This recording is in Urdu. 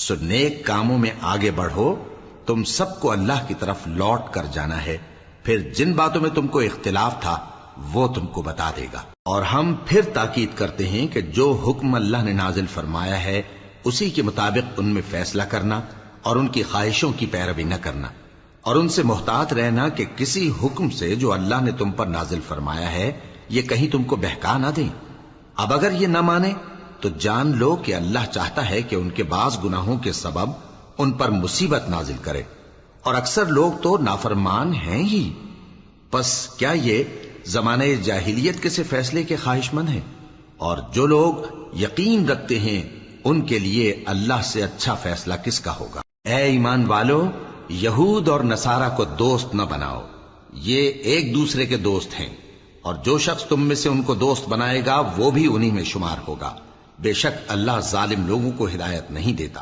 سو نیک کاموں میں آگے بڑھو، تم سب کو اللہ کی طرف لوٹ کر جانا ہے، پھر جن باتوں میں تم کو اختلاف تھا وہ تم کو بتا دے گا۔ اور ہم پھر تاکید کرتے ہیں کہ جو حکم اللہ نے نازل فرمایا ہے اسی کے مطابق ان میں فیصلہ کرنا اور ان کی خواہشوں کی پیروی نہ کرنا، اور ان سے محتاط رہنا کہ کسی حکم سے جو اللہ نے تم پر نازل فرمایا ہے یہ کہیں تم کو بہکا نہ دیں۔ اب اگر یہ نہ مانے تو جان لو کہ اللہ چاہتا ہے کہ ان کے بعض گناہوں کے سبب ان پر مصیبت نازل کرے، اور اکثر لوگ تو نافرمان ہیں ہی۔ پس کیا یہ زمانہ جاہلیت کے سے فیصلے کے خواہش مند ہیں؟ اور جو لوگ یقین رکھتے ہیں ان کے لیے اللہ سے اچھا فیصلہ کس کا ہوگا؟ اے ایمان والو، یہود اور نصارہ کو دوست نہ بناؤ، یہ ایک دوسرے کے دوست ہیں، اور جو شخص تم میں سے ان کو دوست بنائے گا وہ بھی انہی میں شمار ہوگا۔ بے شک اللہ ظالم لوگوں کو ہدایت نہیں دیتا۔